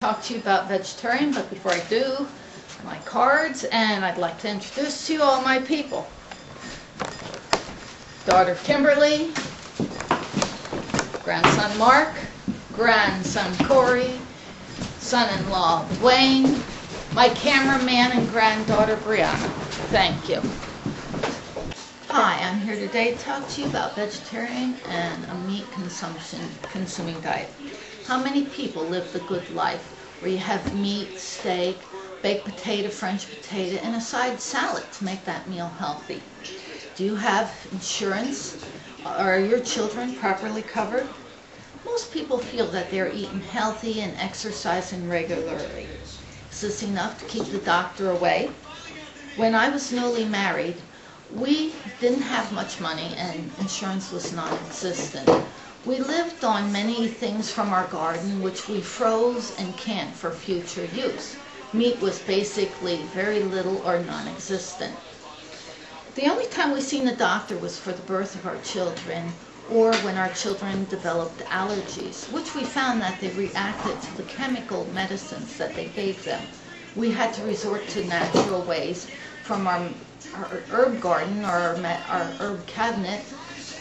Talk to you about vegetarian, but before I do, my cards, and I'd like to introduce to you all my people. Daughter Kimberly, grandson Mark, grandson Corey, son-in-law Dwayne, my cameraman and granddaughter Brianna. Thank you. Hi, I'm here today to talk to you about vegetarian and a meat consuming diet. How many people live the good life where you have meat, steak, baked potato, French potato, and a side salad to make that meal healthy? Do you have insurance? Are your children properly covered? Most people feel that they're eating healthy and exercising regularly. Is this enough to keep the doctor away? When I was newly married, we didn't have much money and insurance was non-existent. We lived on many things from our garden which we froze and canned for future use. Meat was basically very little or non-existent. The only time we seen the doctor was for the birth of our children or when our children developed allergies, which we found that they reacted to the chemical medicines that they gave them. We had to resort to natural ways from our herb garden or our herb cabinet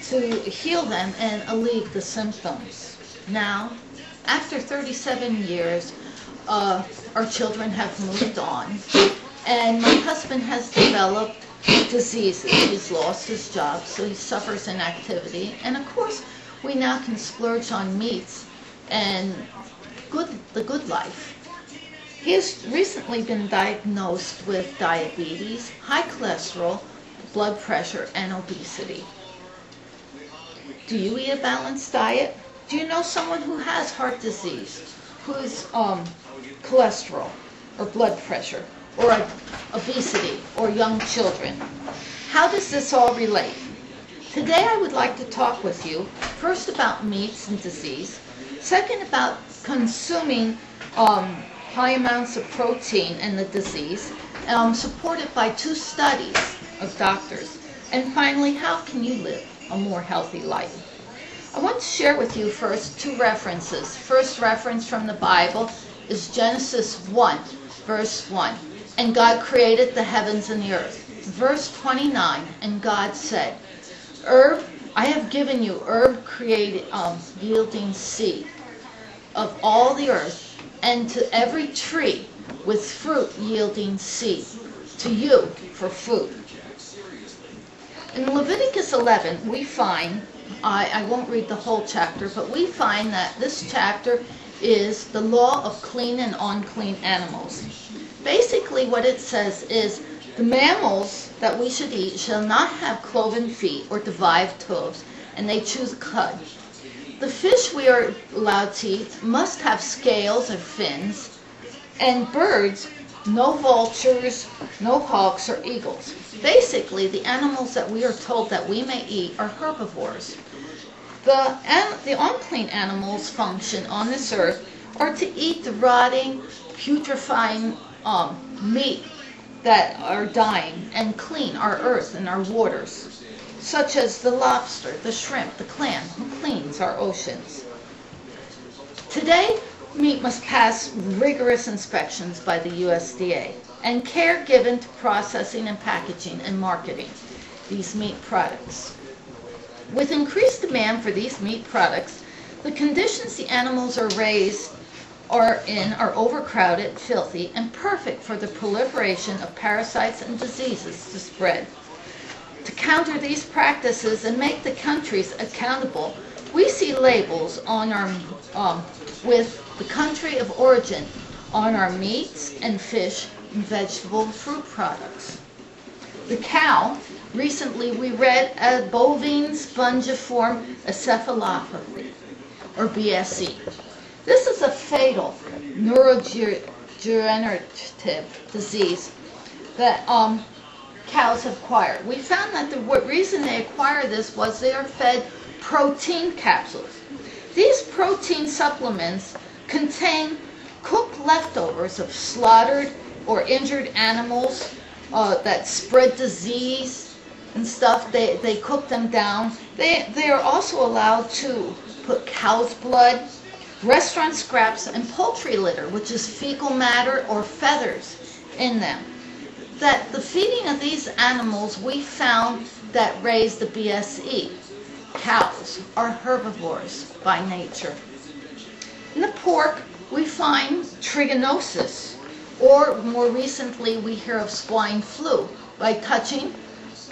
to heal them and alleviate the symptoms. Now, after 37 years, our children have moved on, and my husband has developed diseases. He's lost his job, so he suffers inactivity, and of course, we now can splurge on meats and the good life. He has recently been diagnosed with diabetes, high cholesterol, blood pressure, and obesity. Do you eat a balanced diet? Do you know someone who has heart disease, who's cholesterol or blood pressure or obesity or young children? How does this all relate? Today I would like to talk with you first about meats and disease, second about consuming high amounts of protein and the disease, supported by 2 studies of doctors, and finally, how can you live a more healthy life? I want to share with you first 2 references. First reference from the Bible is Genesis 1, verse 1. And God created the heavens and the earth. Verse 29, and God said, I have given you herb created, yielding seed of all the earth, and to every tree with fruit yielding seed, to you for food. In Leviticus 11, we find, I won't read the whole chapter, but we find that this chapter is the law of clean and unclean animals. Basically what it says is the mammals that we should eat shall not have cloven feet or divided hooves, and they choose cud. The fish we are allowed to eat must have scales or fins, and birds, no vultures, no hawks or eagles. Basically, the animals that we are told that we may eat are herbivores. The unclean animals' function on this earth are to eat the rotting, putrefying meat that are dying, and clean our earth and our waters, such as the lobster, the shrimp, the clam, who cleans our oceans. Today, meat must pass rigorous inspections by the USDA and care given to processing and packaging and marketing these meat products. With increased demand for these meat products, the conditions the animals are raised are overcrowded, filthy, and perfect for the proliferation of parasites and diseases to spread. To counter these practices and make the countries accountable, we see labels on our with the country of origin on our meats and fish and vegetable and fruit products. The cow, recently we read bovine spongiform encephalopathy, or BSE. This is a fatal neurodegenerative disease that cows have acquired. We found that the reason they acquire this was they are fed protein capsules. These protein supplements contain cooked leftovers of slaughtered or injured animals that spread disease and stuff. They cook them down. They are also allowed to put cow's blood restaurant scraps, and poultry litter, which is fecal matter or feathers in them. That the feeding of these animals, we found that raise the BSE. Cows are herbivores by nature. In the pork, we find trichinosis, or more recently we hear of swine flu by touching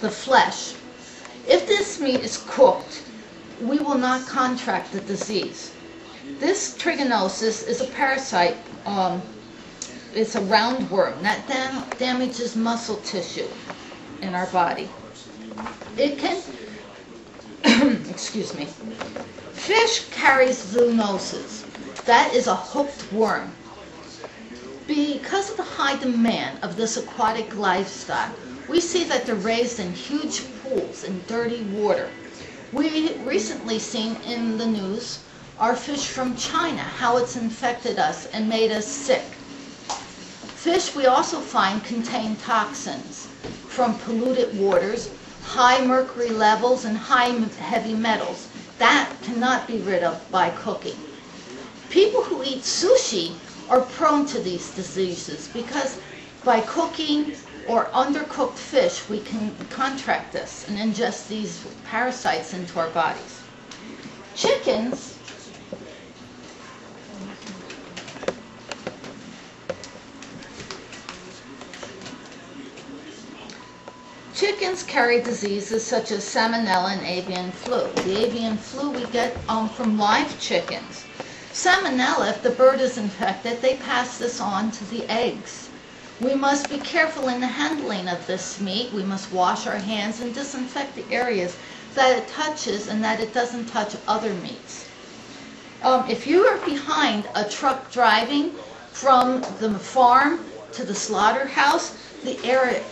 the flesh. If this meat is cooked, we will not contract the disease. This trichinosis is a parasite. It's a roundworm that damages muscle tissue in our body. It can, excuse me, fish carries zoonosis. That is a hooked worm. Because of the high demand of this aquatic livestock, we see that they're raised in huge pools in dirty water. We recently seen in the news our fish from China, how it's infected us and made us sick. Fish we also find contain toxins from polluted waters, high mercury levels, and high heavy metals. That cannot be rid of by cooking. People who eat sushi are prone to these diseases because by cooking or undercooked fish, we can contract this and ingest these parasites into our bodies. Chickens carry diseases such as salmonella and avian flu. The avian flu we get from live chickens. Salmonella, if the bird is infected, they pass this on to the eggs. We must be careful in the handling of this meat. We must wash our hands and disinfect the areas that it touches and that it doesn't touch other meats. If you are behind a truck driving from the farm to the slaughterhouse, the air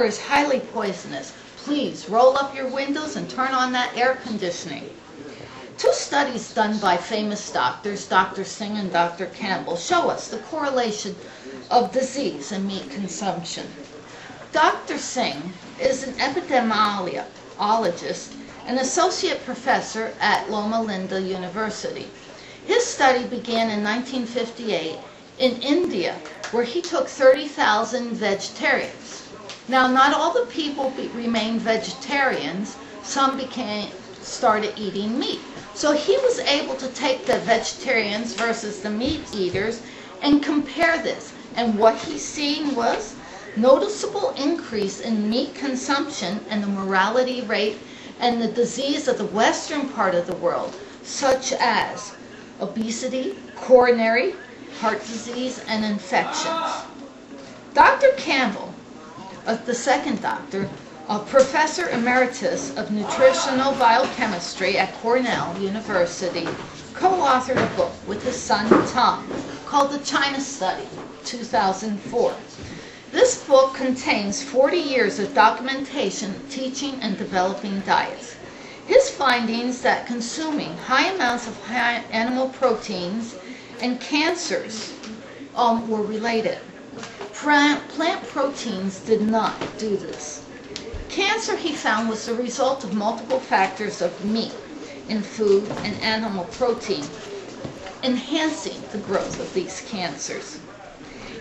is highly poisonous. Please roll up your windows and turn on that air conditioning. Two studies done by famous doctors, Dr. Singh and Dr. Campbell, show us the correlation of disease and meat consumption. Dr. Singh is an epidemiologist and associate professor at Loma Linda University. His study began in 1958 in India, where he took 30,000 vegetarians. Now, not all the people remained vegetarians. Some started eating meat. So he was able to take the vegetarians versus the meat eaters and compare this. And what he's seen was noticeable increase in meat consumption and the mortality rate and the disease of the western part of the world, such as obesity, coronary, heart disease, and infections. Dr. Campbell, the second doctor, a professor emeritus of nutritional biochemistry at Cornell University, co-authored a book with his son Tom called The China Study, 2004. This book contains 40 years of documentation teaching and developing diets. His findings that consuming high amounts of animal proteins and cancers were related. Plant proteins did not do this. Cancer, he found, was the result of multiple factors of meat in food and animal protein, enhancing the growth of these cancers.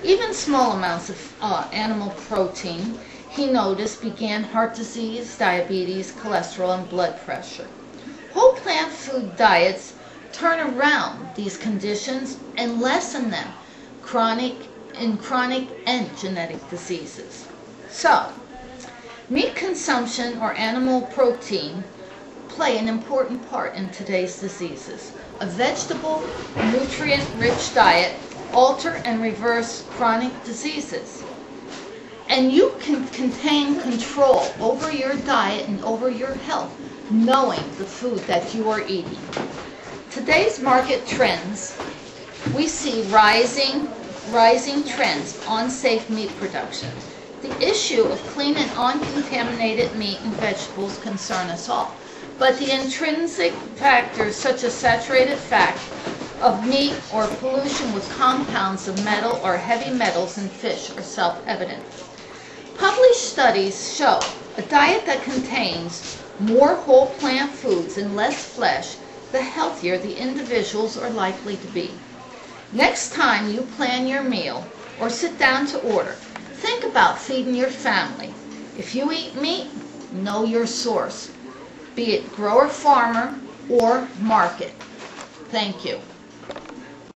Even small amounts of animal protein, he noticed, began heart disease, diabetes, cholesterol, and blood pressure. Whole plant food diets turn around these conditions and lessen them in chronic and genetic diseases. So, meat consumption or animal protein play an important part in today's diseases. A vegetable, nutrient-rich diet alter and reverse chronic diseases. And you can contain control over your diet and over your health, knowing the food that you are eating. Today's market trends, we see rising trends on safe meat production. The issue of clean and uncontaminated meat and vegetables concern us all. But the intrinsic factors such as saturated fat of meat or pollution with compounds of metal or heavy metals in fish are self-evident. Published studies show a diet that contains more whole plant foods and less flesh the healthier the individuals are likely to be. Next time you plan your meal or sit down to order, think about feeding your family. If you eat meat, know your source, be it grower, farmer, or market. Thank you.